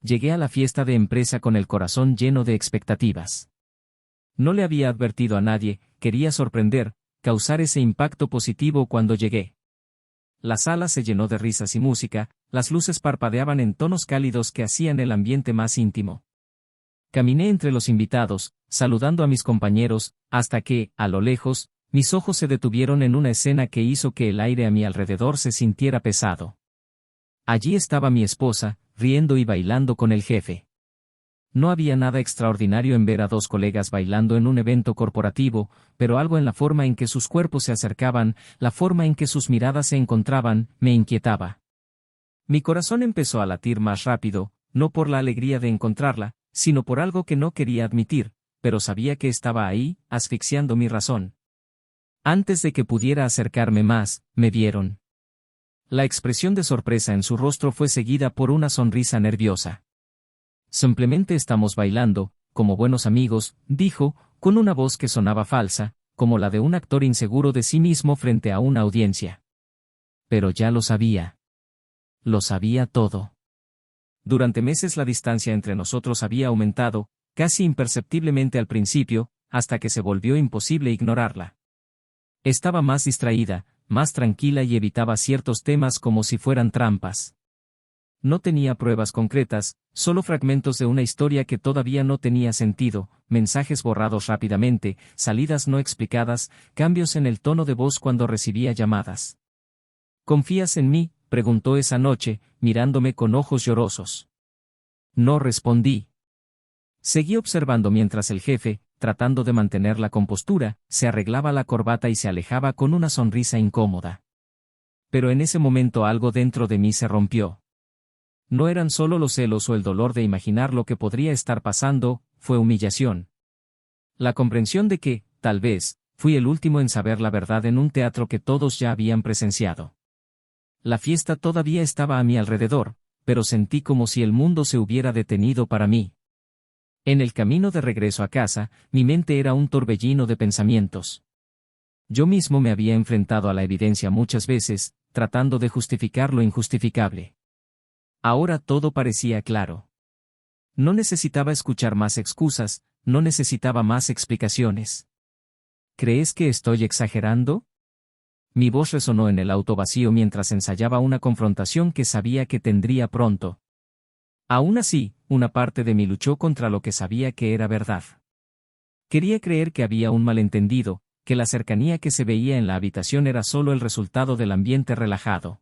llegué a la fiesta de empresa con el corazón lleno de expectativas. No le había advertido a nadie, quería sorprender, causar ese impacto positivo cuando llegué. La sala se llenó de risas y música, las luces parpadeaban en tonos cálidos que hacían el ambiente más íntimo. Caminé entre los invitados, saludando a mis compañeros, hasta que, a lo lejos, mis ojos se detuvieron en una escena que hizo que el aire a mi alrededor se sintiera pesado. Allí estaba mi esposa, riendo y bailando con el jefe. No había nada extraordinario en ver a dos colegas bailando en un evento corporativo, pero algo en la forma en que sus cuerpos se acercaban, la forma en que sus miradas se encontraban, me inquietaba. Mi corazón empezó a latir más rápido, no por la alegría de encontrarla, sino por algo que no quería admitir, pero sabía que estaba ahí, asfixiando mi razón. Antes de que pudiera acercarme más, me vieron. La expresión de sorpresa en su rostro fue seguida por una sonrisa nerviosa. Simplemente estamos bailando, como buenos amigos, dijo, con una voz que sonaba falsa, como la de un actor inseguro de sí mismo frente a una audiencia. Pero ya lo sabía. Lo sabía todo. Durante meses la distancia entre nosotros había aumentado, casi imperceptiblemente al principio, hasta que se volvió imposible ignorarla. Estaba más distraída, más tranquila y evitaba ciertos temas como si fueran trampas. No tenía pruebas concretas, solo fragmentos de una historia que todavía no tenía sentido, mensajes borrados rápidamente, salidas no explicadas, cambios en el tono de voz cuando recibía llamadas. ¿Confías en mí?, preguntó esa noche, mirándome con ojos llorosos. No respondí. Seguí observando mientras el jefe, tratando de mantener la compostura, se arreglaba la corbata y se alejaba con una sonrisa incómoda. Pero en ese momento algo dentro de mí se rompió. No eran solo los celos o el dolor de imaginar lo que podría estar pasando, fue humillación. La comprensión de que, tal vez, fui el último en saber la verdad en un teatro que todos ya habían presenciado. La fiesta todavía estaba a mi alrededor, pero sentí como si el mundo se hubiera detenido para mí. En el camino de regreso a casa, mi mente era un torbellino de pensamientos. Yo mismo me había enfrentado a la evidencia muchas veces, tratando de justificar lo injustificable. Ahora todo parecía claro. No necesitaba escuchar más excusas, no necesitaba más explicaciones. ¿Crees que estoy exagerando? Mi voz resonó en el auto vacío mientras ensayaba una confrontación que sabía que tendría pronto. Aún así, una parte de mí luchó contra lo que sabía que era verdad. Quería creer que había un malentendido, que la cercanía que se veía en la habitación era solo el resultado del ambiente relajado.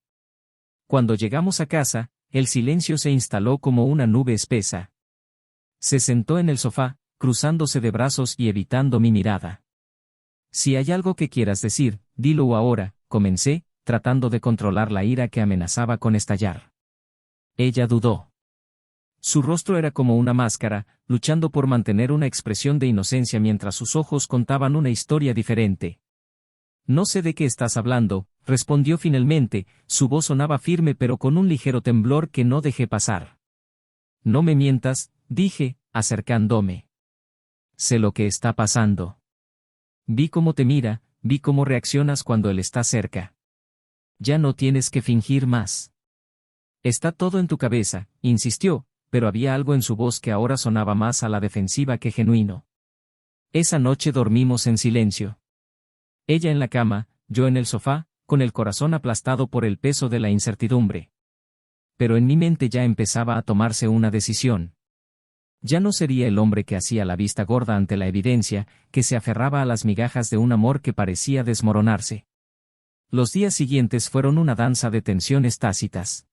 Cuando llegamos a casa, el silencio se instaló como una nube espesa. Se sentó en el sofá, cruzándose de brazos y evitando mi mirada. Si hay algo que quieras decir, dilo ahora, comencé, tratando de controlar la ira que amenazaba con estallar. Ella dudó. Su rostro era como una máscara, luchando por mantener una expresión de inocencia mientras sus ojos contaban una historia diferente. No sé de qué estás hablando, respondió finalmente, su voz sonaba firme pero con un ligero temblor que no dejé pasar. No me mientas, dije, acercándome. Sé lo que está pasando. Vi cómo te mira, vi cómo reaccionas cuando él está cerca. Ya no tienes que fingir más. Está todo en tu cabeza, insistió, pero había algo en su voz que ahora sonaba más a la defensiva que genuino. Esa noche dormimos en silencio. Ella en la cama, yo en el sofá, con el corazón aplastado por el peso de la incertidumbre. Pero en mi mente ya empezaba a tomarse una decisión. Ya no sería el hombre que hacía la vista gorda ante la evidencia, que se aferraba a las migajas de un amor que parecía desmoronarse. Los días siguientes fueron una danza de tensiones tácitas.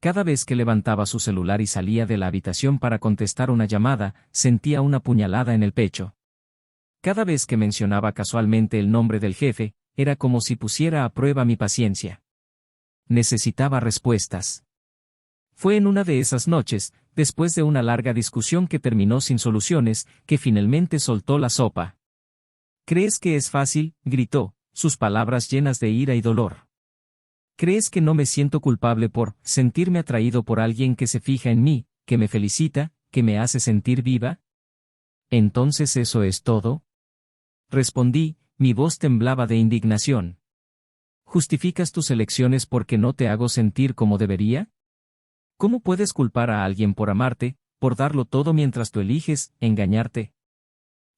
Cada vez que levantaba su celular y salía de la habitación para contestar una llamada, sentía una puñalada en el pecho. Cada vez que mencionaba casualmente el nombre del jefe, era como si pusiera a prueba mi paciencia. Necesitaba respuestas. Fue en una de esas noches, después de una larga discusión que terminó sin soluciones, que finalmente soltó la sopa. ¿Crees que es fácil?, gritó, sus palabras llenas de ira y dolor. ¿Crees que no me siento culpable por sentirme atraído por alguien que se fija en mí, que me felicita, que me hace sentir viva? ¿Entonces eso es todo? Respondí, mi voz temblaba de indignación. ¿Justificas tus elecciones porque no te hago sentir como debería? ¿Cómo puedes culpar a alguien por amarte, por darlo todo mientras tú eliges engañarte?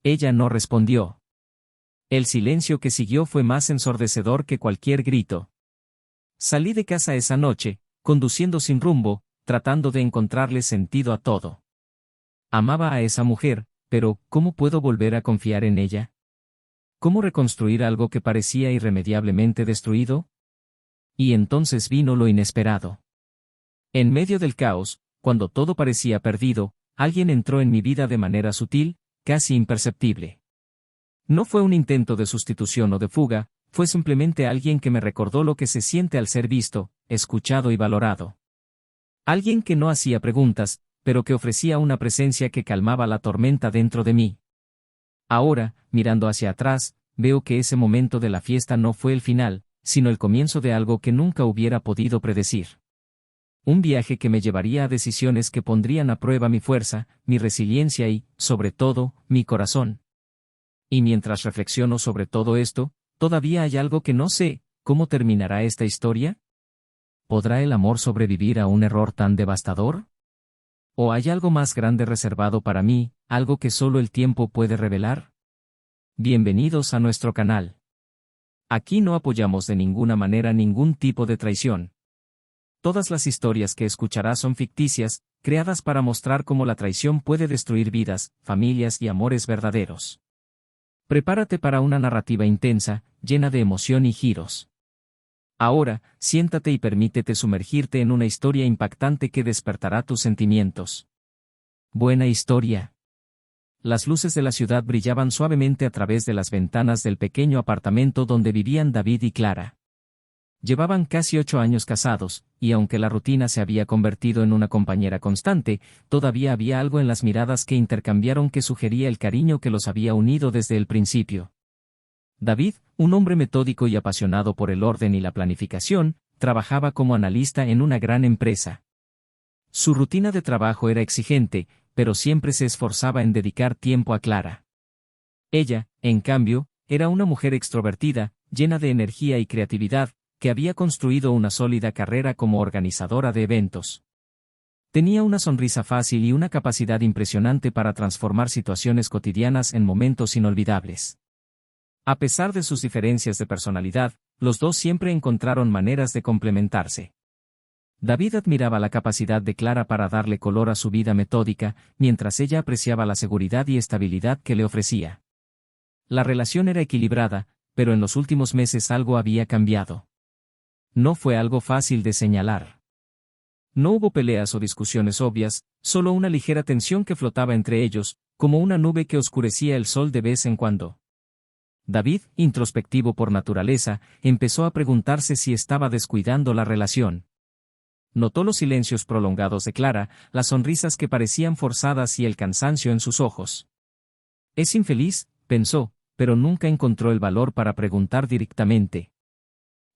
Ella no respondió. El silencio que siguió fue más ensordecedor que cualquier grito. Salí de casa esa noche, conduciendo sin rumbo, tratando de encontrarle sentido a todo. Amaba a esa mujer, pero ¿cómo puedo volver a confiar en ella? ¿Cómo reconstruir algo que parecía irremediablemente destruido? Y entonces vino lo inesperado. En medio del caos, cuando todo parecía perdido, alguien entró en mi vida de manera sutil, casi imperceptible. No fue un intento de sustitución o de fuga, fue simplemente alguien que me recordó lo que se siente al ser visto, escuchado y valorado. Alguien que no hacía preguntas, pero que ofrecía una presencia que calmaba la tormenta dentro de mí. Ahora, mirando hacia atrás, veo que ese momento de la fiesta no fue el final, sino el comienzo de algo que nunca hubiera podido predecir. Un viaje que me llevaría a decisiones que pondrían a prueba mi fuerza, mi resiliencia y, sobre todo, mi corazón. Y mientras reflexiono sobre todo esto, todavía hay algo que no sé: ¿cómo terminará esta historia? ¿Podrá el amor sobrevivir a un error tan devastador? ¿O hay algo más grande reservado para mí, algo que solo el tiempo puede revelar? Bienvenidos a nuestro canal. Aquí no apoyamos de ninguna manera ningún tipo de traición. Todas las historias que escucharás son ficticias, creadas para mostrar cómo la traición puede destruir vidas, familias y amores verdaderos. Prepárate para una narrativa intensa, llena de emoción y giros. Ahora, siéntate y permítete sumergirte en una historia impactante que despertará tus sentimientos. Buena historia. Las luces de la ciudad brillaban suavemente a través de las ventanas del pequeño apartamento donde vivían David y Clara. Llevaban casi 8 años casados, y aunque la rutina se había convertido en una compañera constante, todavía había algo en las miradas que intercambiaron que sugería el cariño que los había unido desde el principio. David, un hombre metódico y apasionado por el orden y la planificación, trabajaba como analista en una gran empresa. Su rutina de trabajo era exigente, pero siempre se esforzaba en dedicar tiempo a Clara. Ella, en cambio, era una mujer extrovertida, llena de energía y creatividad, que había construido una sólida carrera como organizadora de eventos. Tenía una sonrisa fácil y una capacidad impresionante para transformar situaciones cotidianas en momentos inolvidables. A pesar de sus diferencias de personalidad, los dos siempre encontraron maneras de complementarse. David admiraba la capacidad de Clara para darle color a su vida metódica, mientras ella apreciaba la seguridad y estabilidad que le ofrecía. La relación era equilibrada, pero en los últimos meses algo había cambiado. No fue algo fácil de señalar. No hubo peleas o discusiones obvias, solo una ligera tensión que flotaba entre ellos, como una nube que oscurecía el sol de vez en cuando. David, introspectivo por naturaleza, empezó a preguntarse si estaba descuidando la relación. Notó los silencios prolongados de Clara, las sonrisas que parecían forzadas y el cansancio en sus ojos. Es infeliz, pensó, pero nunca encontró el valor para preguntar directamente.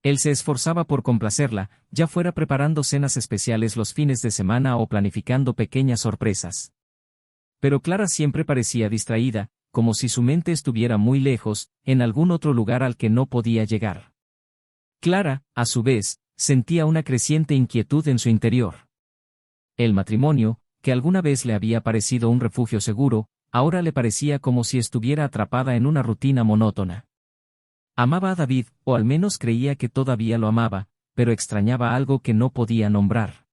Él se esforzaba por complacerla, ya fuera preparando cenas especiales los fines de semana o planificando pequeñas sorpresas. Pero Clara siempre parecía distraída, como si su mente estuviera muy lejos, en algún otro lugar al que no podía llegar. Clara, a su vez, sentía una creciente inquietud en su interior. El matrimonio, que alguna vez le había parecido un refugio seguro, ahora le parecía como si estuviera atrapada en una rutina monótona. Amaba a David, o al menos creía que todavía lo amaba, pero extrañaba algo que no podía nombrar.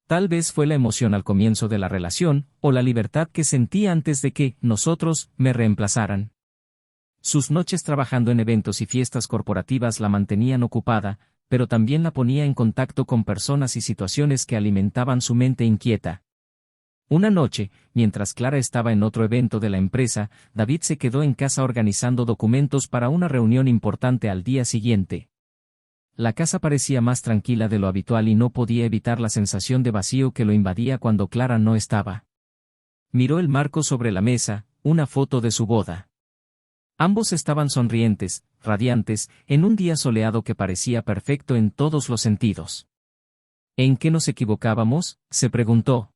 Tal vez fue la emoción al comienzo de la relación, o la libertad que sentía antes de que nosotros me reemplazaran. Sus noches trabajando en eventos y fiestas corporativas la mantenían ocupada, pero también la ponía en contacto con personas y situaciones que alimentaban su mente inquieta. Una noche, mientras Clara estaba en otro evento de la empresa, David se quedó en casa organizando documentos para una reunión importante al día siguiente. La casa parecía más tranquila de lo habitual y no podía evitar la sensación de vacío que lo invadía cuando Clara no estaba. Miró el marco sobre la mesa, una foto de su boda. Ambos estaban sonrientes, radiantes, en un día soleado que parecía perfecto en todos los sentidos. ¿En qué nos equivocábamos?, se preguntó.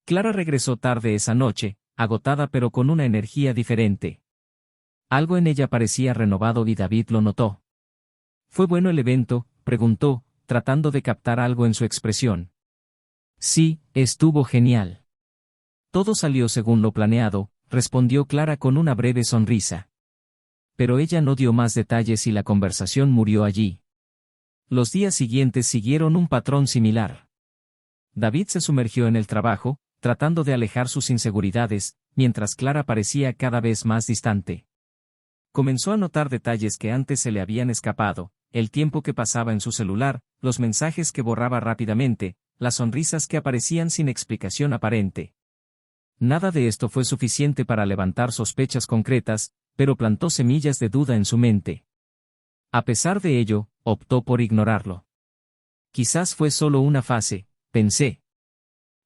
Clara regresó tarde esa noche, agotada pero con una energía diferente. Algo en ella parecía renovado y David lo notó. ¿Fue bueno el evento?, preguntó, tratando de captar algo en su expresión. Sí, estuvo genial. Todo salió según lo planeado, respondió Clara con una breve sonrisa. Pero ella no dio más detalles y la conversación murió allí. Los días siguientes siguieron un patrón similar. David se sumergió en el trabajo, tratando de alejar sus inseguridades, mientras Clara parecía cada vez más distante. Comenzó a notar detalles que antes se le habían escapado, el tiempo que pasaba en su celular, los mensajes que borraba rápidamente, las sonrisas que aparecían sin explicación aparente. Nada de esto fue suficiente para levantar sospechas concretas, pero plantó semillas de duda en su mente. A pesar de ello, optó por ignorarlo. Quizás fue solo una fase, pensé.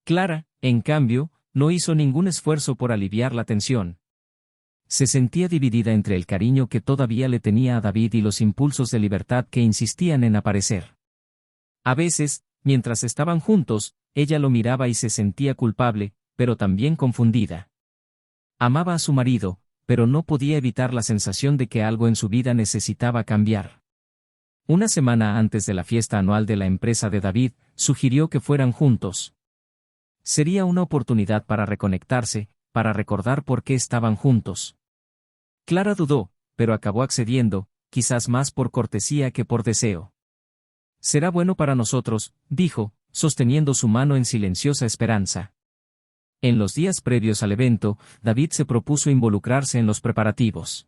Clara, en cambio, no hizo ningún esfuerzo por aliviar la tensión. Se sentía dividida entre el cariño que todavía le tenía a David y los impulsos de libertad que insistían en aparecer. A veces, mientras estaban juntos, ella lo miraba y se sentía culpable, pero también confundida. Amaba a su marido, pero no podía evitar la sensación de que algo en su vida necesitaba cambiar. Una semana antes de la fiesta anual de la empresa de David, sugirió que fueran juntos. Sería una oportunidad para reconectarse, para recordar por qué estaban juntos. Clara dudó, pero acabó accediendo, quizás más por cortesía que por deseo. Será bueno para nosotros, dijo, sosteniendo su mano en silenciosa esperanza. En los días previos al evento, David se propuso involucrarse en los preparativos.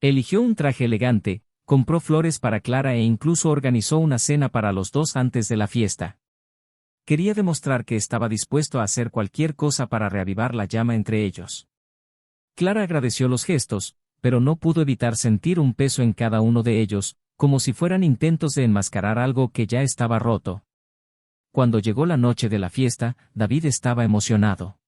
Eligió un traje elegante, compró flores para Clara e incluso organizó una cena para los dos antes de la fiesta. Quería demostrar que estaba dispuesto a hacer cualquier cosa para reavivar la llama entre ellos. Clara agradeció los gestos, pero no pudo evitar sentir un peso en cada uno de ellos, como si fueran intentos de enmascarar algo que ya estaba roto. Cuando llegó la noche de la fiesta, David estaba emocionado.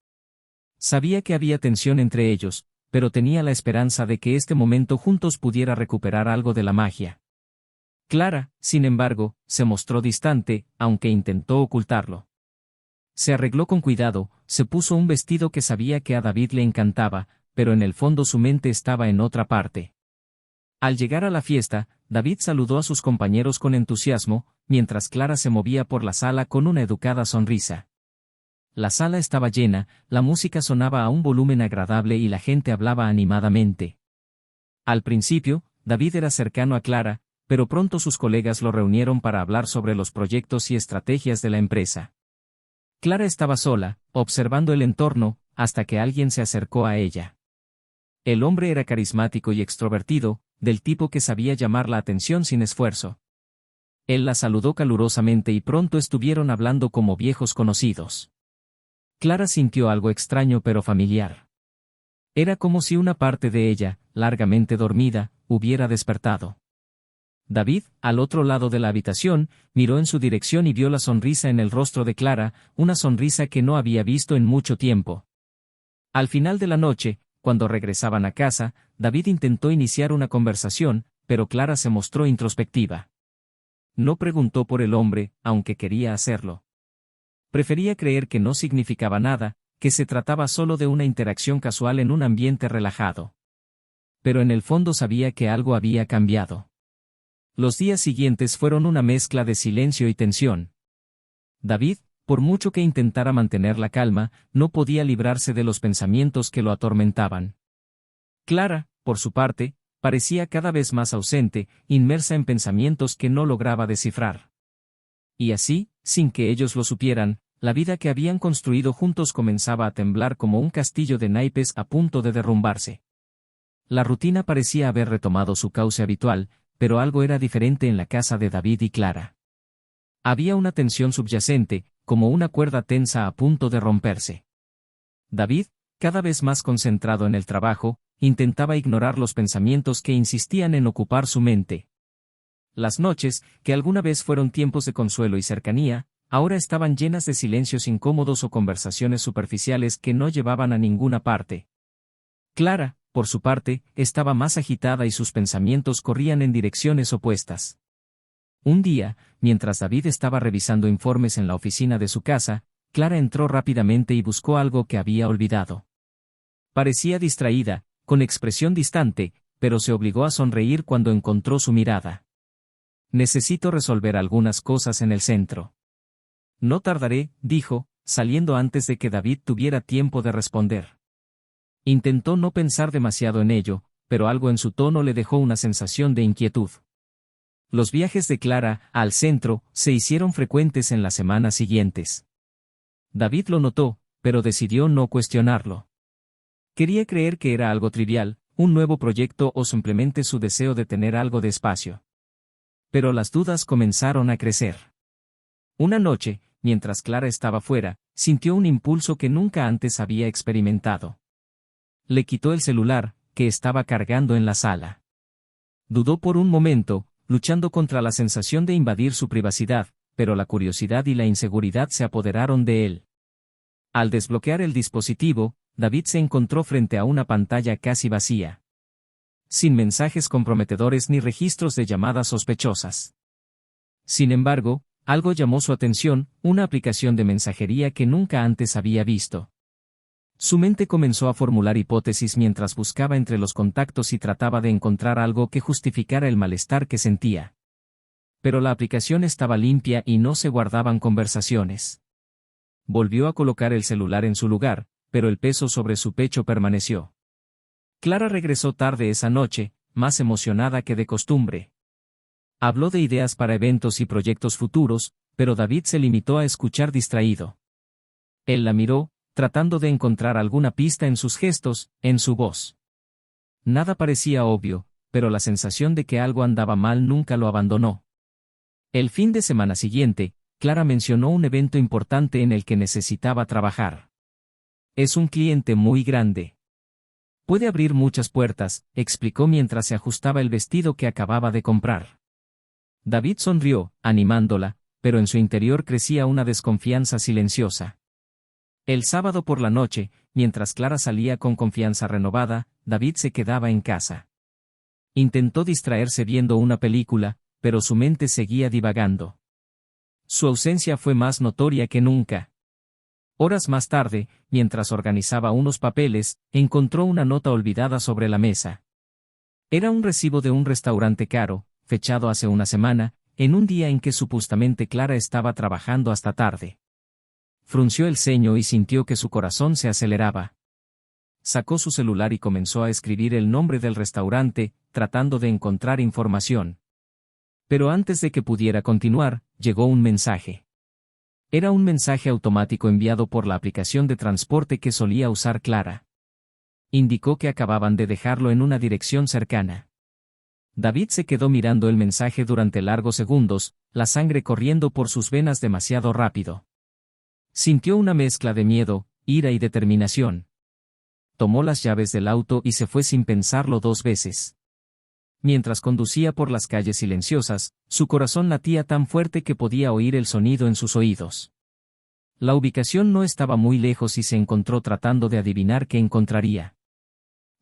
Sabía que había tensión entre ellos, pero tenía la esperanza de que este momento juntos pudiera recuperar algo de la magia. Clara, sin embargo, se mostró distante, aunque intentó ocultarlo. Se arregló con cuidado, se puso un vestido que sabía que a David le encantaba, pero en el fondo su mente estaba en otra parte. Al llegar a la fiesta, David saludó a sus compañeros con entusiasmo, mientras Clara se movía por la sala con una educada sonrisa. La sala estaba llena, la música sonaba a un volumen agradable y la gente hablaba animadamente. Al principio, David era cercano a Clara, pero pronto sus colegas lo reunieron para hablar sobre los proyectos y estrategias de la empresa. Clara estaba sola, observando el entorno, hasta que alguien se acercó a ella. El hombre era carismático y extrovertido, del tipo que sabía llamar la atención sin esfuerzo. Él la saludó calurosamente y pronto estuvieron hablando como viejos conocidos. Clara sintió algo extraño pero familiar. Era como si una parte de ella, largamente dormida, hubiera despertado. David, al otro lado de la habitación, miró en su dirección y vio la sonrisa en el rostro de Clara, una sonrisa que no había visto en mucho tiempo. Al final de la noche, cuando regresaban a casa, David intentó iniciar una conversación, pero Clara se mostró introspectiva. No preguntó por el hombre, aunque quería hacerlo. Prefería creer que no significaba nada, que se trataba solo de una interacción casual en un ambiente relajado. Pero en el fondo sabía que algo había cambiado. Los días siguientes fueron una mezcla de silencio y tensión. David, por mucho que intentara mantener la calma, no podía librarse de los pensamientos que lo atormentaban. Clara, por su parte, parecía cada vez más ausente, inmersa en pensamientos que no lograba descifrar. Y así, sin que ellos lo supieran, la vida que habían construido juntos comenzaba a temblar como un castillo de naipes a punto de derrumbarse. La rutina parecía haber retomado su cauce habitual, pero algo era diferente en la casa de David y Clara. Había una tensión subyacente, como una cuerda tensa a punto de romperse. David, cada vez más concentrado en el trabajo, intentaba ignorar los pensamientos que insistían en ocupar su mente. Las noches, que alguna vez fueron tiempos de consuelo y cercanía, ahora estaban llenas de silencios incómodos o conversaciones superficiales que no llevaban a ninguna parte. Clara, por su parte, estaba más agitada y sus pensamientos corrían en direcciones opuestas. Un día, mientras David estaba revisando informes en la oficina de su casa, Clara entró rápidamente y buscó algo que había olvidado. Parecía distraída, con expresión distante, pero se obligó a sonreír cuando encontró su mirada. Necesito resolver algunas cosas en el centro. No tardaré, dijo, saliendo antes de que David tuviera tiempo de responder. Intentó no pensar demasiado en ello, pero algo en su tono le dejó una sensación de inquietud. Los viajes de Clara al centro se hicieron frecuentes en las semanas siguientes. David lo notó, pero decidió no cuestionarlo. Quería creer que era algo trivial, un nuevo proyecto o simplemente su deseo de tener algo de espacio. Pero las dudas comenzaron a crecer. Una noche, mientras Clara estaba fuera, sintió un impulso que nunca antes había experimentado. Le quitó el celular, que estaba cargando en la sala. Dudó por un momento, luchando contra la sensación de invadir su privacidad, pero la curiosidad y la inseguridad se apoderaron de él. Al desbloquear el dispositivo, David se encontró frente a una pantalla casi vacía. Sin mensajes comprometedores ni registros de llamadas sospechosas. Sin embargo, algo llamó su atención, una aplicación de mensajería que nunca antes había visto. Su mente comenzó a formular hipótesis mientras buscaba entre los contactos y trataba de encontrar algo que justificara el malestar que sentía. Pero la aplicación estaba limpia y no se guardaban conversaciones. Volvió a colocar el celular en su lugar, pero el peso sobre su pecho permaneció. Clara regresó tarde esa noche, más emocionada que de costumbre. Habló de ideas para eventos y proyectos futuros, pero David se limitó a escuchar distraído. Él la miró, tratando de encontrar alguna pista en sus gestos, en su voz. Nada parecía obvio, pero la sensación de que algo andaba mal nunca lo abandonó. El fin de semana siguiente, Clara mencionó un evento importante en el que necesitaba trabajar. Es un cliente muy grande. Puede abrir muchas puertas, explicó mientras se ajustaba el vestido que acababa de comprar. David sonrió, animándola, pero en su interior crecía una desconfianza silenciosa. El sábado por la noche, mientras Clara salía con confianza renovada, David se quedaba en casa. Intentó distraerse viendo una película, pero su mente seguía divagando. Su ausencia fue más notoria que nunca. Horas más tarde, mientras organizaba unos papeles, encontró una nota olvidada sobre la mesa. Era un recibo de un restaurante caro, fechado hace una semana, en un día en que supuestamente Clara estaba trabajando hasta tarde. Frunció el ceño y sintió que su corazón se aceleraba. Sacó su celular y comenzó a escribir el nombre del restaurante, tratando de encontrar información. Pero antes de que pudiera continuar, llegó un mensaje. Era un mensaje automático enviado por la aplicación de transporte que solía usar Clara. Indicó que acababan de dejarlo en una dirección cercana. David se quedó mirando el mensaje durante largos segundos, la sangre corriendo por sus venas demasiado rápido. Sintió una mezcla de miedo, ira y determinación. Tomó las llaves del auto y se fue sin pensarlo 2 veces. Mientras conducía por las calles silenciosas, su corazón latía tan fuerte que podía oír el sonido en sus oídos. La ubicación no estaba muy lejos y se encontró tratando de adivinar qué encontraría.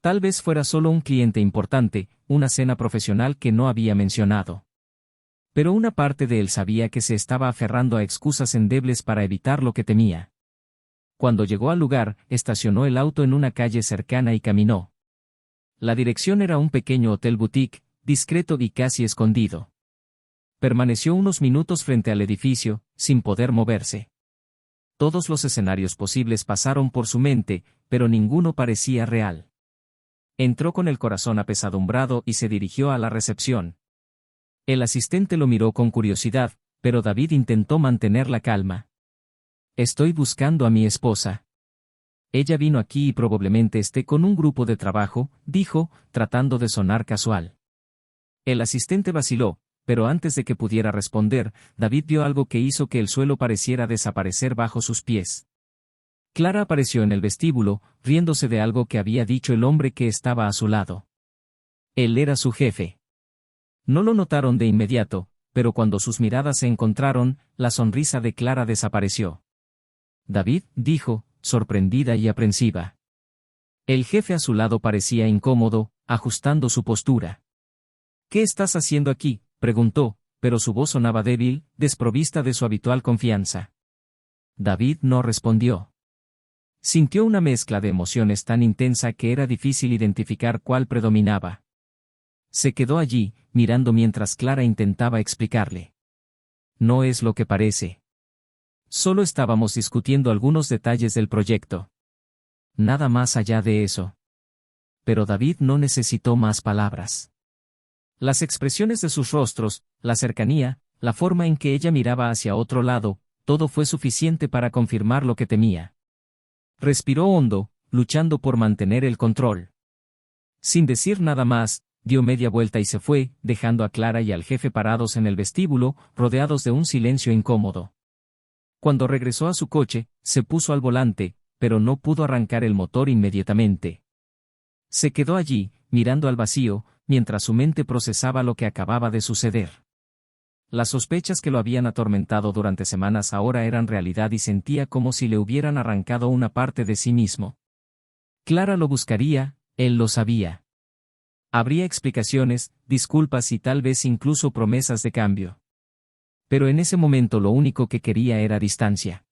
Tal vez fuera solo un cliente importante, una cena profesional que no había mencionado. Pero una parte de él sabía que se estaba aferrando a excusas endebles para evitar lo que temía. Cuando llegó al lugar, estacionó el auto en una calle cercana y caminó. La dirección era un pequeño hotel boutique, discreto y casi escondido. Permaneció unos minutos frente al edificio, sin poder moverse. Todos los escenarios posibles pasaron por su mente, pero ninguno parecía real. Entró con el corazón apesadumbrado y se dirigió a la recepción. El asistente lo miró con curiosidad, pero David intentó mantener la calma. Estoy buscando a mi esposa. Ella vino aquí y probablemente esté con un grupo de trabajo, dijo, tratando de sonar casual. El asistente vaciló, pero antes de que pudiera responder, David vio algo que hizo que el suelo pareciera desaparecer bajo sus pies. Clara apareció en el vestíbulo, riéndose de algo que había dicho el hombre que estaba a su lado. Él era su jefe. No lo notaron de inmediato, pero cuando sus miradas se encontraron, la sonrisa de Clara desapareció. David, dijo, sorprendida y aprensiva. El jefe a su lado parecía incómodo, ajustando su postura. ¿Qué estás haciendo aquí?, preguntó, pero su voz sonaba débil, desprovista de su habitual confianza. David no respondió. Sintió una mezcla de emociones tan intensa que era difícil identificar cuál predominaba. Se quedó allí, mirando mientras Clara intentaba explicarle. No es lo que parece. Solo estábamos discutiendo algunos detalles del proyecto. Nada más allá de eso. Pero David no necesitó más palabras. Las expresiones de sus rostros, la cercanía, la forma en que ella miraba hacia otro lado, todo fue suficiente para confirmar lo que temía. Respiró hondo, luchando por mantener el control. Sin decir nada más, dio media vuelta y se fue, dejando a Clara y al jefe parados en el vestíbulo, rodeados de un silencio incómodo. Cuando regresó a su coche, se puso al volante, pero no pudo arrancar el motor inmediatamente. Se quedó allí, mirando al vacío, mientras su mente procesaba lo que acababa de suceder. Las sospechas que lo habían atormentado durante semanas ahora eran realidad y sentía como si le hubieran arrancado una parte de sí mismo. Clara lo buscaría, él lo sabía. Habría explicaciones, disculpas y tal vez incluso promesas de cambio. Pero en ese momento lo único que quería era distancia.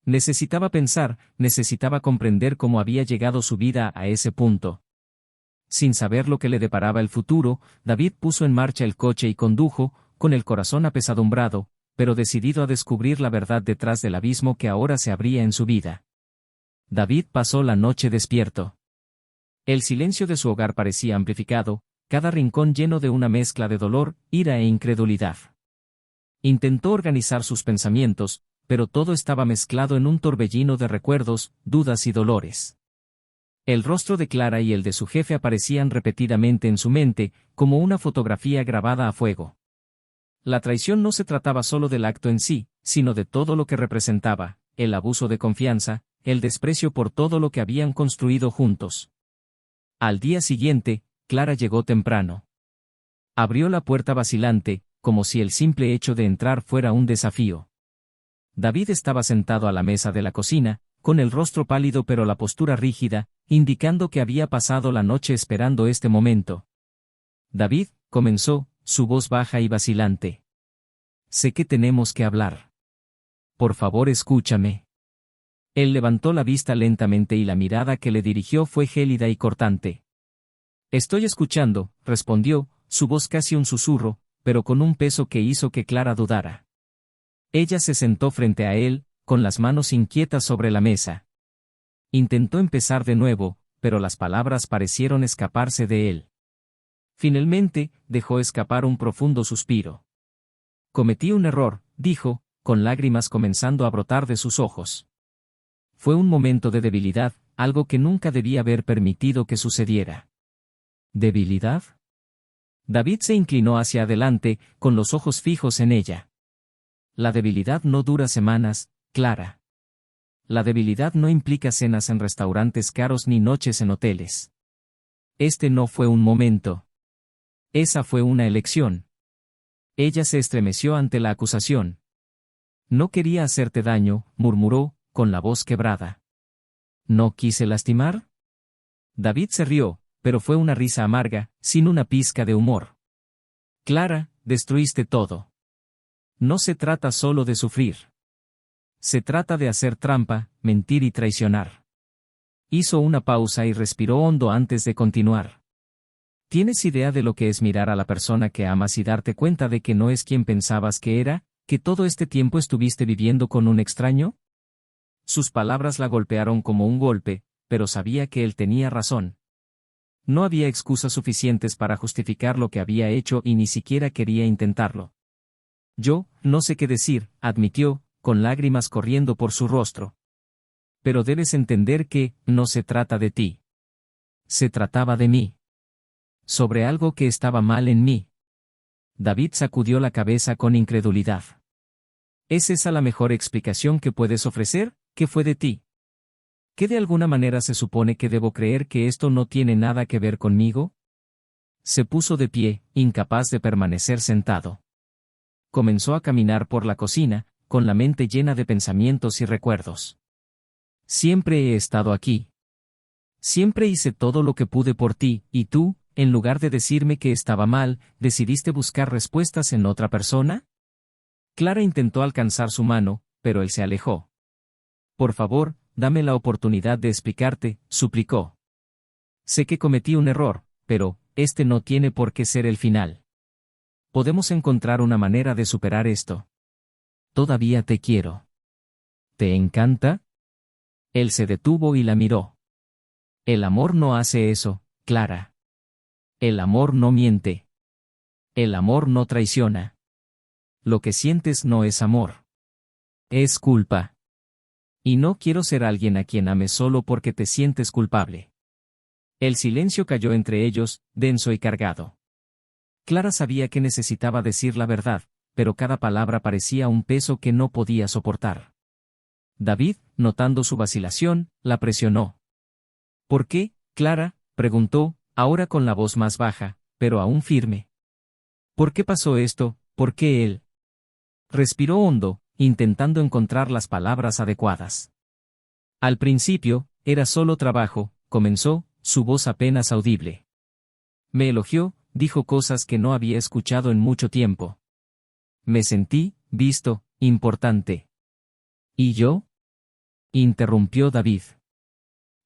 Necesitaba pensar, necesitaba comprender cómo había llegado su vida a ese punto. Sin saber lo que le deparaba el futuro, David puso en marcha el coche y condujo, con el corazón apesadumbrado, pero decidido a descubrir la verdad detrás del abismo que ahora se abría en su vida. David pasó la noche despierto. El silencio de su hogar parecía amplificado, cada rincón lleno de una mezcla de dolor, ira e incredulidad. Intentó organizar sus pensamientos, pero todo estaba mezclado en un torbellino de recuerdos, dudas y dolores. El rostro de Clara y el de su jefe aparecían repetidamente en su mente, como una fotografía grabada a fuego. La traición no se trataba solo del acto en sí, sino de todo lo que representaba, el abuso de confianza, el desprecio por todo lo que habían construido juntos. Al día siguiente, Clara llegó temprano. Abrió la puerta vacilante, como si el simple hecho de entrar fuera un desafío. David estaba sentado a la mesa de la cocina, con el rostro pálido pero la postura rígida, indicando que había pasado la noche esperando este momento. David, comenzó, su voz baja y vacilante. Sé que tenemos que hablar. Por favor, escúchame. Él levantó la vista lentamente y la mirada que le dirigió fue gélida y cortante. Estoy escuchando, respondió, su voz casi un susurro, pero con un peso que hizo que Clara dudara. Ella se sentó frente a él, con las manos inquietas sobre la mesa. Intentó empezar de nuevo, pero las palabras parecieron escaparse de él. Finalmente, dejó escapar un profundo suspiro. Cometí un error, dijo, con lágrimas comenzando a brotar de sus ojos. Fue un momento de debilidad, algo que nunca debía haber permitido que sucediera. ¿Debilidad? David se inclinó hacia adelante, con los ojos fijos en ella. La debilidad no dura semanas, Clara. La debilidad no implica cenas en restaurantes caros ni noches en hoteles. Este no fue un momento. Esa fue una elección. Ella se estremeció ante la acusación. No quería hacerte daño, murmuró, con la voz quebrada. ¿No quise lastimar? David se rió, pero fue una risa amarga, sin una pizca de humor. Clara, destruiste todo. No se trata solo de sufrir. Se trata de hacer trampa, mentir y traicionar. Hizo una pausa y respiró hondo antes de continuar. ¿Tienes idea de lo que es mirar a la persona que amas y darte cuenta de que no es quien pensabas que era, que todo este tiempo estuviste viviendo con un extraño? Sus palabras la golpearon como un golpe, pero sabía que él tenía razón. No había excusas suficientes para justificar lo que había hecho y ni siquiera quería intentarlo. Yo, no sé qué decir, admitió, con lágrimas corriendo por su rostro. Pero debes entender que, no se trata de ti. Se trataba de mí. Sobre algo que estaba mal en mí. David sacudió la cabeza con incredulidad. ¿Es esa la mejor explicación que puedes ofrecer? ¿Qué fue de ti? ¿Qué de alguna manera se supone que debo creer que esto no tiene nada que ver conmigo? Se puso de pie, incapaz de permanecer sentado. Comenzó a caminar por la cocina, con la mente llena de pensamientos y recuerdos. Siempre he estado aquí. Siempre hice todo lo que pude por ti, y tú, en lugar de decirme que estaba mal, ¿decidiste buscar respuestas en otra persona? Clara intentó alcanzar su mano, pero él se alejó. Por favor, dame la oportunidad de explicarte, suplicó. Sé que cometí un error, pero, este no tiene por qué ser el final. Podemos encontrar una manera de superar esto. Todavía te quiero. ¿Te encanta? Él se detuvo y la miró. El amor no hace eso, Clara. El amor no miente. El amor no traiciona. Lo que sientes no es amor. Es culpa. Y no quiero ser alguien a quien ames solo porque te sientes culpable. El silencio cayó entre ellos, denso y cargado. Clara sabía que necesitaba decir la verdad, pero cada palabra parecía un peso que no podía soportar. David, notando su vacilación, la presionó. ¿Por qué, Clara?, preguntó, ahora con la voz más baja, pero aún firme. ¿Por qué pasó esto? ¿Por qué él? Respiró hondo, intentando encontrar las palabras adecuadas. Al principio, era solo trabajo, comenzó, su voz apenas audible. Me elogió, dijo cosas que no había escuchado en mucho tiempo. Me sentí, visto, importante. ¿Y yo? Interrumpió David.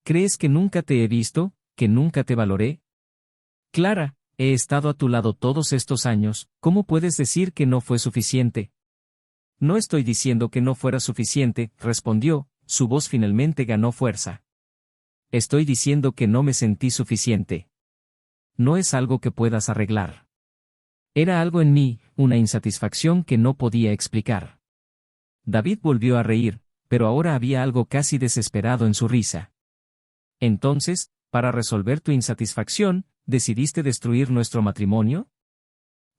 ¿Crees que nunca te he visto, que nunca te valoré? Clara, he estado a tu lado todos estos años, ¿cómo puedes decir que no fue suficiente? No estoy diciendo que no fuera suficiente, respondió, su voz finalmente ganó fuerza. Estoy diciendo que no me sentí suficiente. No es algo que puedas arreglar. Era algo en mí, una insatisfacción que no podía explicar. David volvió a reír, pero ahora había algo casi desesperado en su risa. Entonces, para resolver tu insatisfacción, ¿decidiste destruir nuestro matrimonio?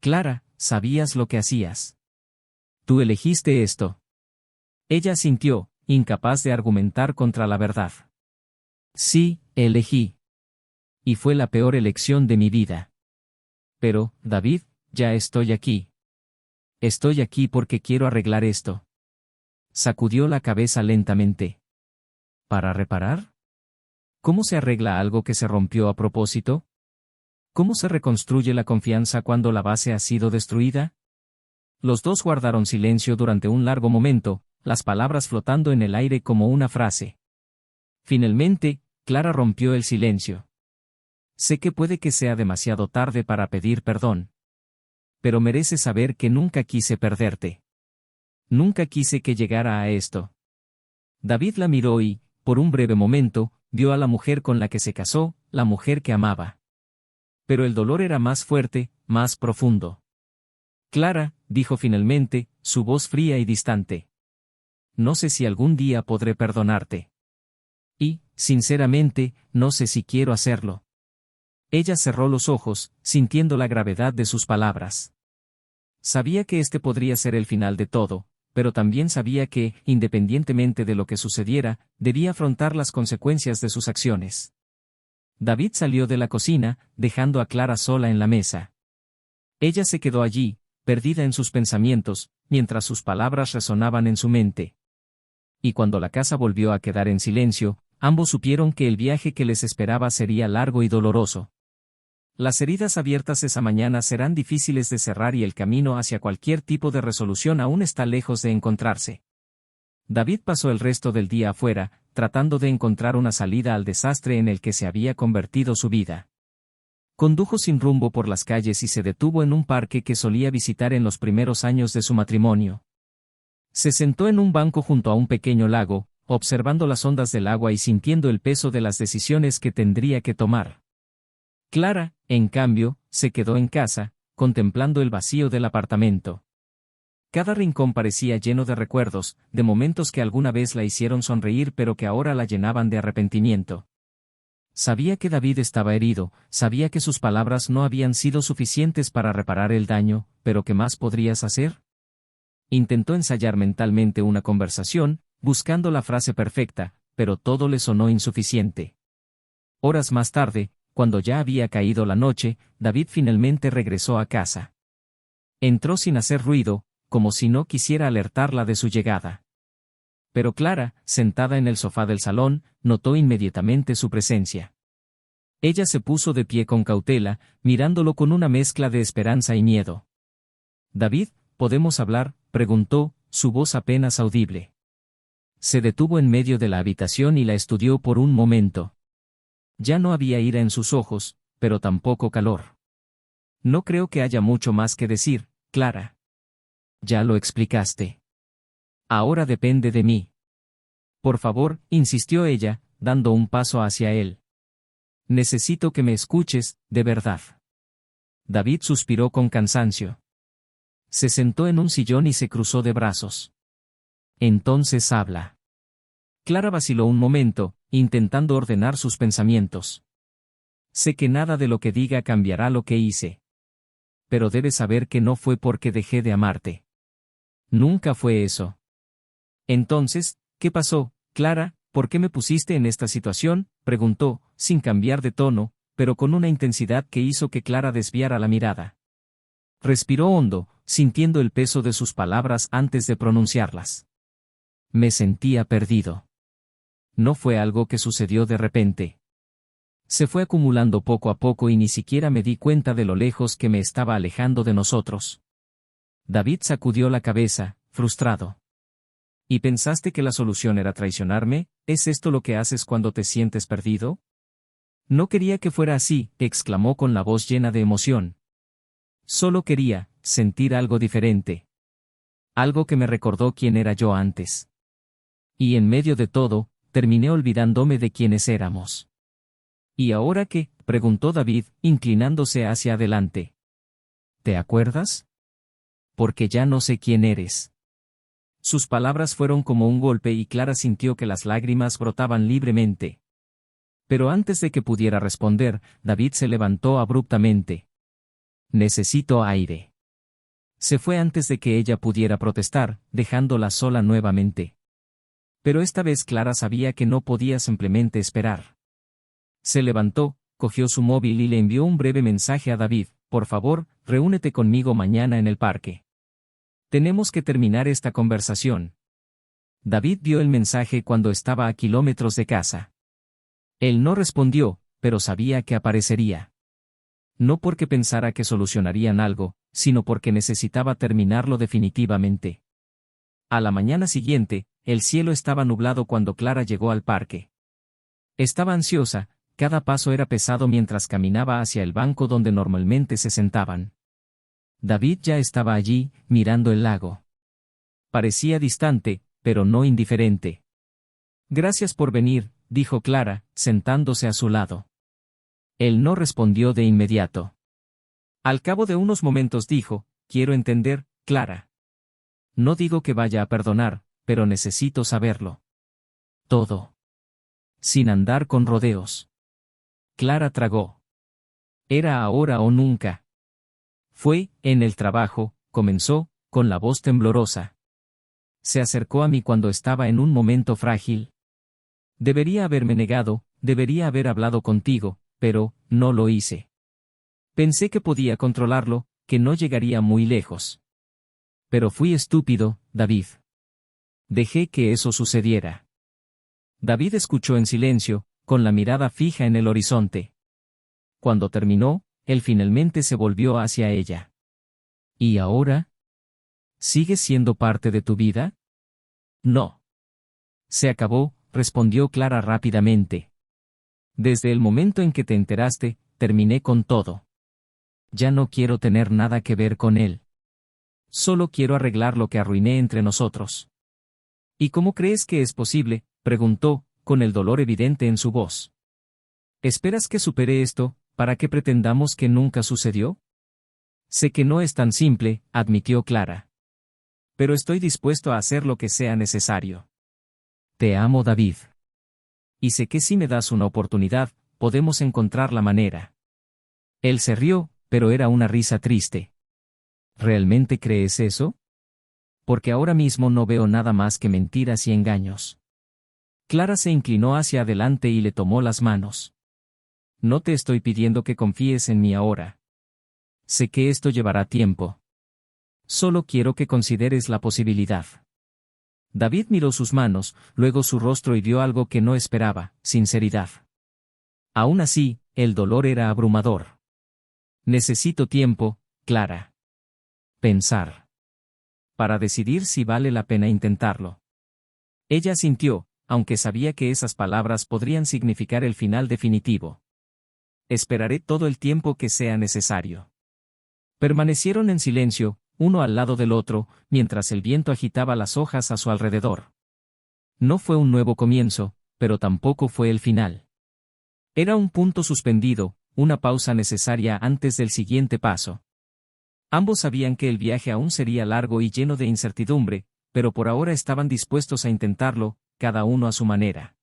Clara, sabías lo que hacías. Tú elegiste esto. Ella asintió, incapaz de argumentar contra la verdad. Sí, elegí. Y fue la peor elección de mi vida. Pero, David, ya estoy aquí. Estoy aquí porque quiero arreglar esto. Sacudió la cabeza lentamente. ¿Para reparar? ¿Cómo se arregla algo que se rompió a propósito? ¿Cómo se reconstruye la confianza cuando la base ha sido destruida? Los dos guardaron silencio durante un largo momento, las palabras flotando en el aire como una frase. Finalmente, Clara rompió el silencio. Sé que puede que sea demasiado tarde para pedir perdón. Pero mereces saber que nunca quise perderte. Nunca quise que llegara a esto. David la miró y, por un breve momento, vio a la mujer con la que se casó, la mujer que amaba. Pero el dolor era más fuerte, más profundo. Clara, dijo finalmente, su voz fría y distante. No sé si algún día podré perdonarte. Y, sinceramente, no sé si quiero hacerlo. Ella cerró los ojos, sintiendo la gravedad de sus palabras. Sabía que este podría ser el final de todo, pero también sabía que, independientemente de lo que sucediera, debía afrontar las consecuencias de sus acciones. David salió de la cocina, dejando a Clara sola en la mesa. Ella se quedó allí, perdida en sus pensamientos, mientras sus palabras resonaban en su mente. Y cuando la casa volvió a quedar en silencio, ambos supieron que el viaje que les esperaba sería largo y doloroso. Las heridas abiertas esa mañana serán difíciles de cerrar y el camino hacia cualquier tipo de resolución aún está lejos de encontrarse. David pasó el resto del día afuera, tratando de encontrar una salida al desastre en el que se había convertido su vida. Condujo sin rumbo por las calles y se detuvo en un parque que solía visitar en los primeros años de su matrimonio. Se sentó en un banco junto a un pequeño lago, observando las ondas del agua y sintiendo el peso de las decisiones que tendría que tomar. Clara, en cambio, se quedó en casa, contemplando el vacío del apartamento. Cada rincón parecía lleno de recuerdos, de momentos que alguna vez la hicieron sonreír pero que ahora la llenaban de arrepentimiento. Sabía que David estaba herido, sabía que sus palabras no habían sido suficientes para reparar el daño, pero ¿qué más podrías hacer? Intentó ensayar mentalmente una conversación, buscando la frase perfecta, pero todo le sonó insuficiente. Horas más tarde, cuando ya había caído la noche, David finalmente regresó a casa. Entró sin hacer ruido, como si no quisiera alertarla de su llegada. Pero Clara, sentada en el sofá del salón, notó inmediatamente su presencia. Ella se puso de pie con cautela, mirándolo con una mezcla de esperanza y miedo. «David, ¿podemos hablar?», preguntó, su voz apenas audible. Se detuvo en medio de la habitación y la estudió por un momento. Ya no había ira en sus ojos, pero tampoco calor. «No creo que haya mucho más que decir, Clara. Ya lo explicaste. Ahora depende de mí. Por favor, insistió ella, dando un paso hacia él. Necesito que me escuches, de verdad. David suspiró con cansancio. Se sentó en un sillón y se cruzó de brazos. Entonces habla. Clara vaciló un momento, intentando ordenar sus pensamientos. Sé que nada de lo que diga cambiará lo que hice. Pero debes saber que no fue porque dejé de amarte. Nunca fue eso. Entonces, ¿qué pasó, Clara? ¿Por qué me pusiste en esta situación?, preguntó, sin cambiar de tono, pero con una intensidad que hizo que Clara desviara la mirada. Respiró hondo, sintiendo el peso de sus palabras antes de pronunciarlas. Me sentía perdido. No fue algo que sucedió de repente. Se fue acumulando poco a poco y ni siquiera me di cuenta de lo lejos que me estaba alejando de nosotros. David sacudió la cabeza, frustrado. ¿Y pensaste que la solución era traicionarme? ¿Es esto lo que haces cuando te sientes perdido? No quería que fuera así, exclamó con la voz llena de emoción. Solo quería sentir algo diferente. Algo que me recordó quién era yo antes. Y en medio de todo, terminé olvidándome de quiénes éramos. ¿Y ahora qué?, preguntó David, inclinándose hacia adelante. ¿Te acuerdas? Porque ya no sé quién eres. Sus palabras fueron como un golpe y Clara sintió que las lágrimas brotaban libremente. Pero antes de que pudiera responder, David se levantó abruptamente. Necesito aire. Se fue antes de que ella pudiera protestar, dejándola sola nuevamente. Pero esta vez Clara sabía que no podía simplemente esperar. Se levantó, cogió su móvil y le envió un breve mensaje a David: por favor, reúnete conmigo mañana en el parque. Tenemos que terminar esta conversación. David vio el mensaje cuando estaba a kilómetros de casa. Él no respondió, pero sabía que aparecería. No porque pensara que solucionarían algo, sino porque necesitaba terminarlo definitivamente. A la mañana siguiente, el cielo estaba nublado cuando Clara llegó al parque. Estaba ansiosa, cada paso era pesado mientras caminaba hacia el banco donde normalmente se sentaban. David ya estaba allí, mirando el lago. Parecía distante, pero no indiferente. Gracias por venir, dijo Clara, sentándose a su lado. Él no respondió de inmediato. Al cabo de unos momentos dijo: quiero entender, Clara. No digo que vaya a perdonar, pero necesito saberlo. Todo. Sin andar con rodeos. Clara tragó. Era ahora o nunca. Fue, en el trabajo, comenzó, con la voz temblorosa. Se acercó a mí cuando estaba en un momento frágil. Debería haberme negado, debería haber hablado contigo, pero no lo hice. Pensé que podía controlarlo, que no llegaría muy lejos. Pero fui estúpido, David. Dejé que eso sucediera. David escuchó en silencio, con la mirada fija en el horizonte. Cuando terminó, él finalmente se volvió hacia ella. ¿Y ahora? ¿Sigues siendo parte de tu vida? No. Se acabó, respondió Clara rápidamente. Desde el momento en que te enteraste, terminé con todo. Ya no quiero tener nada que ver con él. Solo quiero arreglar lo que arruiné entre nosotros. ¿Y cómo crees que es posible?, preguntó, con el dolor evidente en su voz. ¿Esperas que supere esto, para que pretendamos que nunca sucedió? Sé que no es tan simple, admitió Clara. Pero estoy dispuesto a hacer lo que sea necesario. Te amo, David. Y sé que si me das una oportunidad, podemos encontrar la manera. Él se rió, pero era una risa triste. ¿Realmente crees eso? Porque ahora mismo no veo nada más que mentiras y engaños. Clara se inclinó hacia adelante y le tomó las manos. No te estoy pidiendo que confíes en mí ahora. Sé que esto llevará tiempo. Solo quiero que consideres la posibilidad. David miró sus manos, luego su rostro y vio algo que no esperaba: sinceridad. Aún así, el dolor era abrumador. Necesito tiempo, Clara. Pensar. Para decidir si vale la pena intentarlo. Ella asintió, aunque sabía que esas palabras podrían significar el final definitivo. Esperaré todo el tiempo que sea necesario. Permanecieron en silencio, uno al lado del otro, mientras el viento agitaba las hojas a su alrededor. No fue un nuevo comienzo, pero tampoco fue el final. Era un punto suspendido, una pausa necesaria antes del siguiente paso. Ambos sabían que el viaje aún sería largo y lleno de incertidumbre, pero por ahora estaban dispuestos a intentarlo, cada uno a su manera.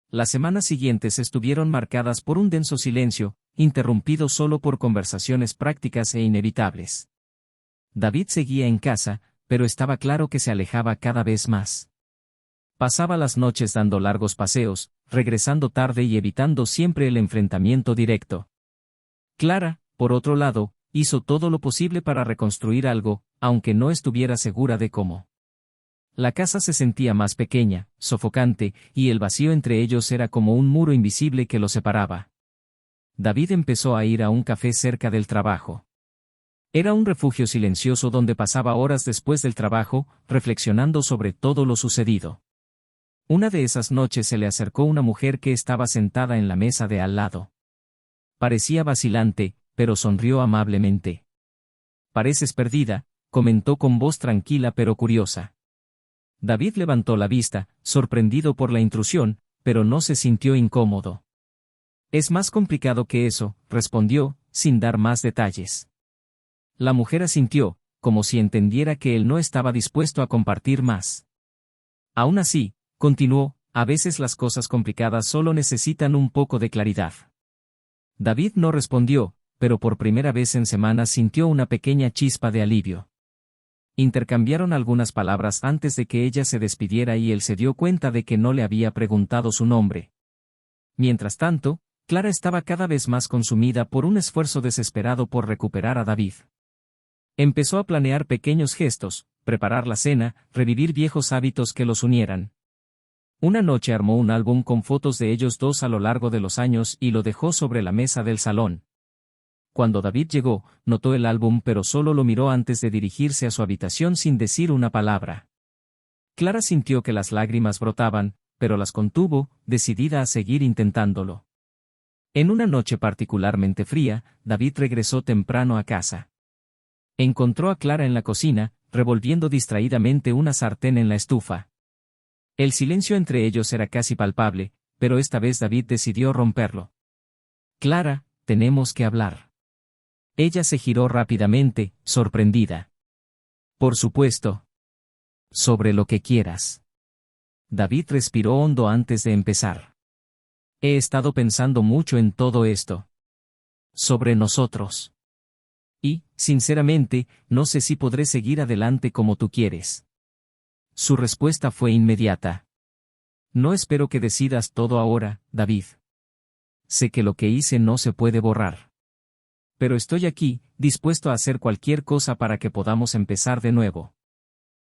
Las semanas siguientes estuvieron marcadas por un denso silencio, interrumpido solo por conversaciones prácticas e inevitables. David seguía en casa, pero estaba claro que se alejaba cada vez más. Pasaba las noches dando largos paseos, regresando tarde y evitando siempre el enfrentamiento directo. Clara, por otro lado, hizo todo lo posible para reconstruir algo, aunque no estuviera segura de cómo. La casa se sentía más pequeña, sofocante, y el vacío entre ellos era como un muro invisible que los separaba. David empezó a ir a un café cerca del trabajo. Era un refugio silencioso donde pasaba horas después del trabajo, reflexionando sobre todo lo sucedido. Una de esas noches se le acercó una mujer que estaba sentada en la mesa de al lado. Parecía vacilante, pero sonrió amablemente. «Pareces perdida», comentó con voz tranquila pero curiosa. David levantó la vista, sorprendido por la intrusión, pero no se sintió incómodo. «Es más complicado que eso», respondió, sin dar más detalles. La mujer asintió, como si entendiera que él no estaba dispuesto a compartir más. Aún así, continuó, a veces las cosas complicadas solo necesitan un poco de claridad. David no respondió, pero por primera vez en semanas sintió una pequeña chispa de alivio. Intercambiaron algunas palabras antes de que ella se despidiera y él se dio cuenta de que no le había preguntado su nombre. Mientras tanto, Clara estaba cada vez más consumida por un esfuerzo desesperado por recuperar a David. Empezó a planear pequeños gestos, preparar la cena, revivir viejos hábitos que los unieran. Una noche armó un álbum con fotos de ellos dos a lo largo de los años y lo dejó sobre la mesa del salón. Cuando David llegó, notó el álbum pero solo lo miró antes de dirigirse a su habitación sin decir una palabra. Clara sintió que las lágrimas brotaban, pero las contuvo, decidida a seguir intentándolo. En una noche particularmente fría, David regresó temprano a casa. Encontró a Clara en la cocina, revolviendo distraídamente una sartén en la estufa. El silencio entre ellos era casi palpable, pero esta vez David decidió romperlo. «Clara, tenemos que hablar». Ella se giró rápidamente, sorprendida. «Por supuesto. Sobre lo que quieras». David respiró hondo antes de empezar. «He estado pensando mucho en todo esto. Sobre nosotros. Y, sinceramente, no sé si podré seguir adelante como tú quieres». Su respuesta fue inmediata. «No espero que decidas todo ahora, David. Sé que lo que hice no se puede borrar. Pero estoy aquí, dispuesto a hacer cualquier cosa para que podamos empezar de nuevo».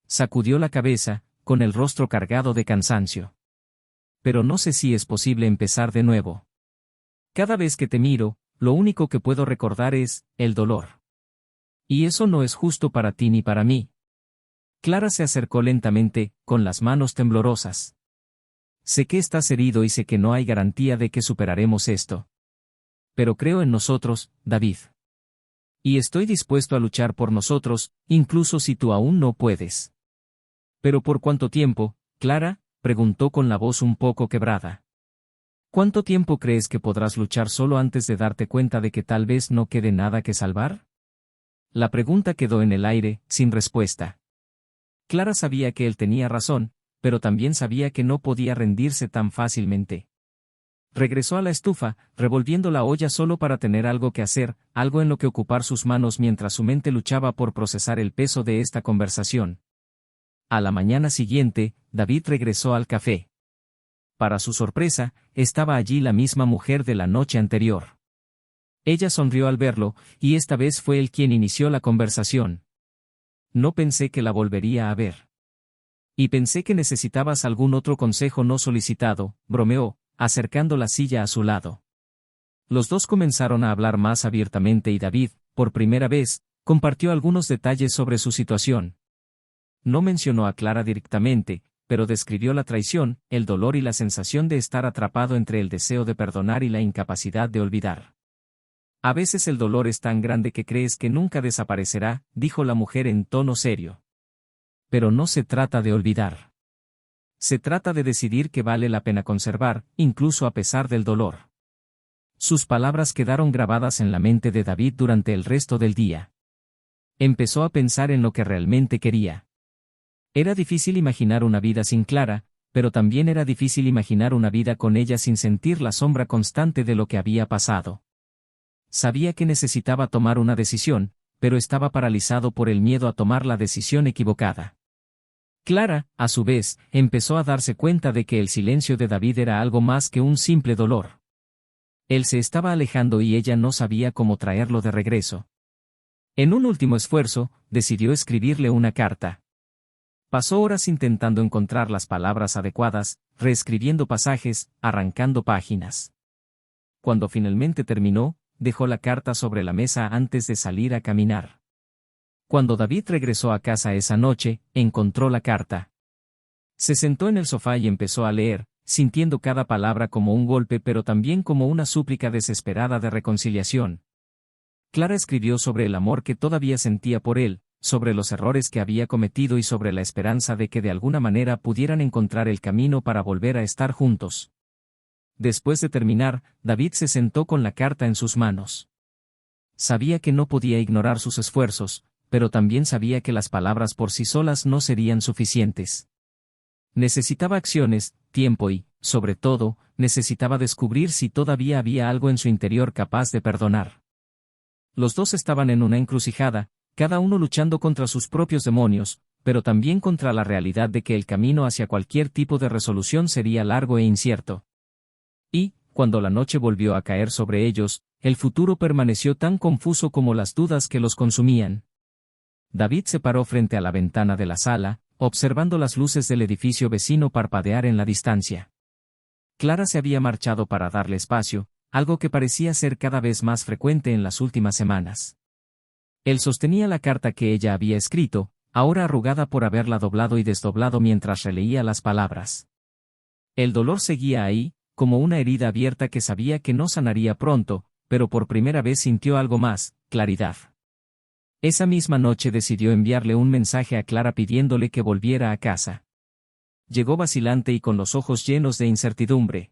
Sacudió la cabeza, con el rostro cargado de cansancio. «Pero no sé si es posible empezar de nuevo. Cada vez que te miro, lo único que puedo recordar es el dolor. Y eso no es justo para ti ni para mí». Clara se acercó lentamente, con las manos temblorosas. «Sé que estás herido y sé que no hay garantía de que superaremos esto. Pero creo en nosotros, David. Y estoy dispuesto a luchar por nosotros, incluso si tú aún no puedes». «¿Pero por cuánto tiempo, Clara?», preguntó con la voz un poco quebrada. «¿Cuánto tiempo crees que podrás luchar solo antes de darte cuenta de que tal vez no quede nada que salvar?» La pregunta quedó en el aire, sin respuesta. Clara sabía que él tenía razón, pero también sabía que no podía rendirse tan fácilmente. Regresó a la estufa, revolviendo la olla solo para tener algo que hacer, algo en lo que ocupar sus manos mientras su mente luchaba por procesar el peso de esta conversación. A la mañana siguiente, David regresó al café. Para su sorpresa, estaba allí la misma mujer de la noche anterior. Ella sonrió al verlo, y esta vez fue él quien inició la conversación. «No pensé que la volvería a ver. Y pensé que necesitabas algún otro consejo no solicitado», bromeó, acercando la silla a su lado. Los dos comenzaron a hablar más abiertamente y David, por primera vez, compartió algunos detalles sobre su situación. No mencionó a Clara directamente, pero describió la traición, el dolor y la sensación de estar atrapado entre el deseo de perdonar y la incapacidad de olvidar. «A veces el dolor es tan grande que crees que nunca desaparecerá», dijo la mujer en tono serio. «Pero no se trata de olvidar. Se trata de decidir que vale la pena conservar, incluso a pesar del dolor. Sus palabras quedaron grabadas en la mente de David durante el resto del día. Empezó a pensar en lo que realmente quería. Era difícil imaginar una vida sin Clara, pero también era difícil imaginar una vida con ella sin sentir la sombra constante de lo que había pasado. Sabía que necesitaba tomar una decisión, pero estaba paralizado por el miedo a tomar la decisión equivocada. Clara, a su vez, empezó a darse cuenta de que el silencio de David era algo más que un simple dolor. Él se estaba alejando y ella no sabía cómo traerlo de regreso. En un último esfuerzo, decidió escribirle una carta. Pasó horas intentando encontrar las palabras adecuadas, reescribiendo pasajes, arrancando páginas. Cuando finalmente terminó, dejó la carta sobre la mesa antes de salir a caminar. Cuando David regresó a casa esa noche, encontró la carta. Se sentó en el sofá y empezó a leer, sintiendo cada palabra como un golpe pero también como una súplica desesperada de reconciliación. Clara escribió sobre el amor que todavía sentía por él, sobre los errores que había cometido y sobre la esperanza de que de alguna manera pudieran encontrar el camino para volver a estar juntos. Después de terminar, David se sentó con la carta en sus manos. Sabía que no podía ignorar sus esfuerzos, pero también sabía que las palabras por sí solas no serían suficientes. Necesitaba acciones, tiempo y, sobre todo, necesitaba descubrir si todavía había algo en su interior capaz de perdonar. Los dos estaban en una encrucijada, cada uno luchando contra sus propios demonios, pero también contra la realidad de que el camino hacia cualquier tipo de resolución sería largo e incierto. Y, cuando la noche volvió a caer sobre ellos, el futuro permaneció tan confuso como las dudas que los consumían. David se paró frente a la ventana de la sala, observando las luces del edificio vecino parpadear en la distancia. Clara se había marchado para darle espacio, algo que parecía ser cada vez más frecuente en las últimas semanas. Él sostenía la carta que ella había escrito, ahora arrugada por haberla doblado y desdoblado mientras releía las palabras. El dolor seguía ahí, como una herida abierta que sabía que no sanaría pronto, pero por primera vez sintió algo más, claridad. Esa misma noche decidió enviarle un mensaje a Clara pidiéndole que volviera a casa. Llegó vacilante y con los ojos llenos de incertidumbre.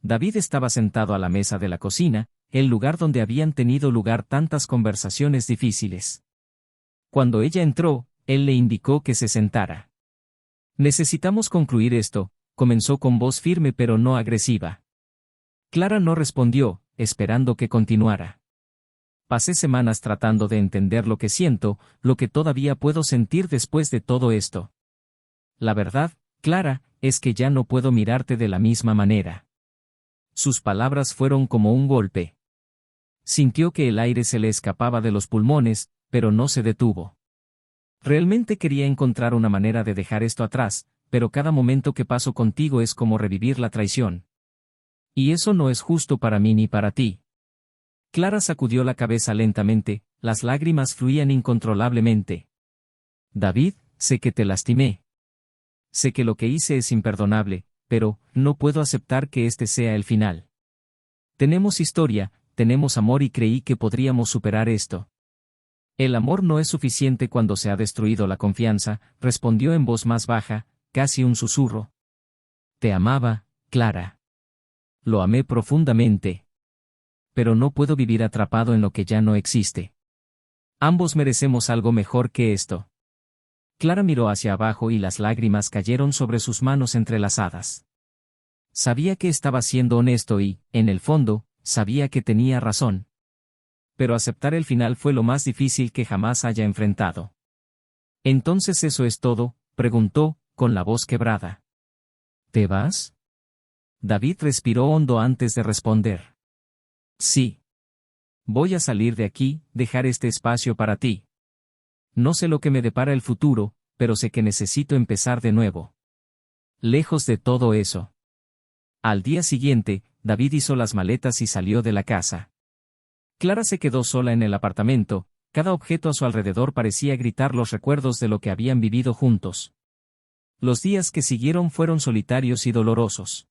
David estaba sentado a la mesa de la cocina, el lugar donde habían tenido lugar tantas conversaciones difíciles. Cuando ella entró, él le indicó que se sentara. «Necesitamos concluir esto», comenzó con voz firme pero no agresiva. Clara no respondió, esperando que continuara. «Pasé semanas tratando de entender lo que siento, lo que todavía puedo sentir después de todo esto. La verdad, Clara, es que ya no puedo mirarte de la misma manera». Sus palabras fueron como un golpe. Sintió que el aire se le escapaba de los pulmones, pero no se detuvo. Realmente quería encontrar una manera de dejar esto atrás, pero cada momento que paso contigo es como revivir la traición. Y eso no es justo para mí ni para ti. Clara sacudió la cabeza lentamente, las lágrimas fluían incontrolablemente. David, sé que te lastimé. Sé que lo que hice es imperdonable, pero no puedo aceptar que este sea el final. Tenemos historia, tenemos amor y creí que podríamos superar esto. El amor no es suficiente cuando se ha destruido la confianza, respondió en voz más baja, casi un susurro. Te amaba, Clara. Lo amé profundamente. Pero no puedo vivir atrapado en lo que ya no existe. Ambos merecemos algo mejor que esto. Clara miró hacia abajo y las lágrimas cayeron sobre sus manos entrelazadas. Sabía que estaba siendo honesto y, en el fondo, sabía que tenía razón. Pero aceptar el final fue lo más difícil que jamás haya enfrentado. «¿Entonces eso es todo?», preguntó, con la voz quebrada. «¿Te vas?». David respiró hondo antes de responder. «Sí. Voy a salir de aquí, dejar este espacio para ti. No sé lo que me depara el futuro, pero sé que necesito empezar de nuevo. Lejos de todo eso». Al día siguiente, David hizo las maletas y salió de la casa. Clara se quedó sola en el apartamento, cada objeto a su alrededor parecía gritar los recuerdos de lo que habían vivido juntos. Los días que siguieron fueron solitarios y dolorosos.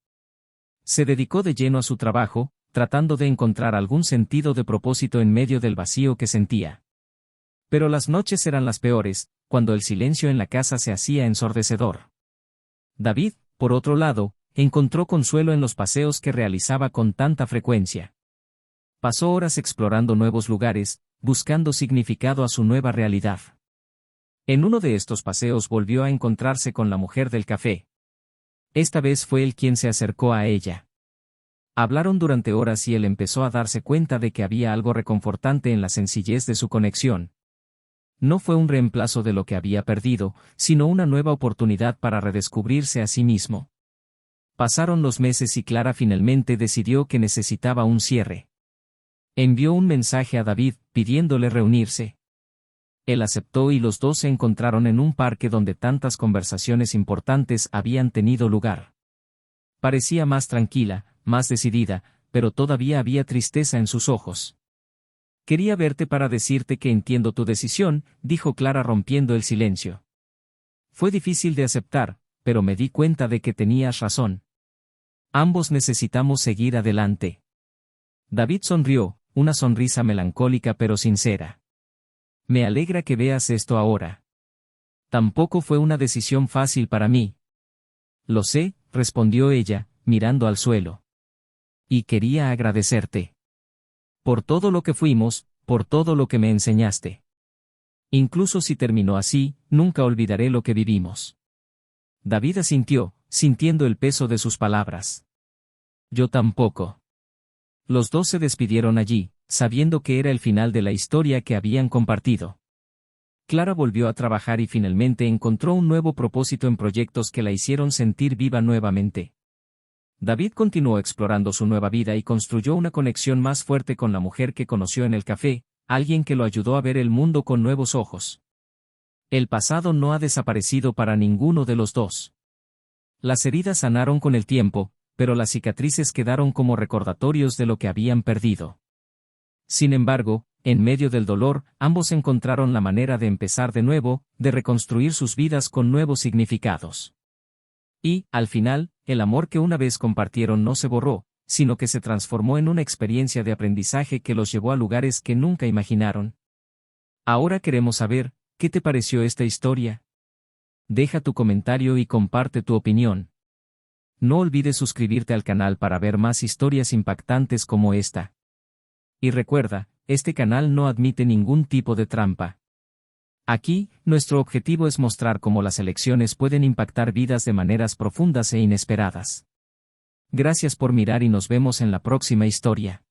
Se dedicó de lleno a su trabajo, tratando de encontrar algún sentido de propósito en medio del vacío que sentía. Pero las noches eran las peores, cuando el silencio en la casa se hacía ensordecedor. David, por otro lado, encontró consuelo en los paseos que realizaba con tanta frecuencia. Pasó horas explorando nuevos lugares, buscando significado a su nueva realidad. En uno de estos paseos volvió a encontrarse con la mujer del café. Esta vez fue él quien se acercó a ella. Hablaron durante horas y él empezó a darse cuenta de que había algo reconfortante en la sencillez de su conexión. No fue un reemplazo de lo que había perdido, sino una nueva oportunidad para redescubrirse a sí mismo. Pasaron los meses y Clara finalmente decidió que necesitaba un cierre. Envió un mensaje a David, pidiéndole reunirse. Él aceptó y los dos se encontraron en un parque donde tantas conversaciones importantes habían tenido lugar. Parecía más tranquila, más decidida, pero todavía había tristeza en sus ojos. Quería verte para decirte que entiendo tu decisión, dijo Clara rompiendo el silencio. Fue difícil de aceptar, pero me di cuenta de que tenías razón. Ambos necesitamos seguir adelante. David sonrió, una sonrisa melancólica pero sincera. Me alegra que veas esto ahora. Tampoco fue una decisión fácil para mí. Lo sé, respondió ella, mirando al suelo. Y quería agradecerte. Por todo lo que fuimos, por todo lo que me enseñaste. Incluso si terminó así, nunca olvidaré lo que vivimos. David asintió, sintiendo el peso de sus palabras. Yo tampoco. Los dos se despidieron allí, sabiendo que era el final de la historia que habían compartido. Clara volvió a trabajar y finalmente encontró un nuevo propósito en proyectos que la hicieron sentir viva nuevamente. David continuó explorando su nueva vida y construyó una conexión más fuerte con la mujer que conoció en el café, alguien que lo ayudó a ver el mundo con nuevos ojos. El pasado no ha desaparecido para ninguno de los dos. Las heridas sanaron con el tiempo, pero las cicatrices quedaron como recordatorios de lo que habían perdido. Sin embargo, en medio del dolor, ambos encontraron la manera de empezar de nuevo, de reconstruir sus vidas con nuevos significados. Y, al final, el amor que una vez compartieron no se borró, sino que se transformó en una experiencia de aprendizaje que los llevó a lugares que nunca imaginaron. Ahora queremos saber, ¿qué te pareció esta historia? Deja tu comentario y comparte tu opinión. No olvides suscribirte al canal para ver más historias impactantes como esta. Y recuerda, este canal no admite ningún tipo de trampa. Aquí, nuestro objetivo es mostrar cómo las elecciones pueden impactar vidas de maneras profundas e inesperadas. Gracias por mirar y nos vemos en la próxima historia.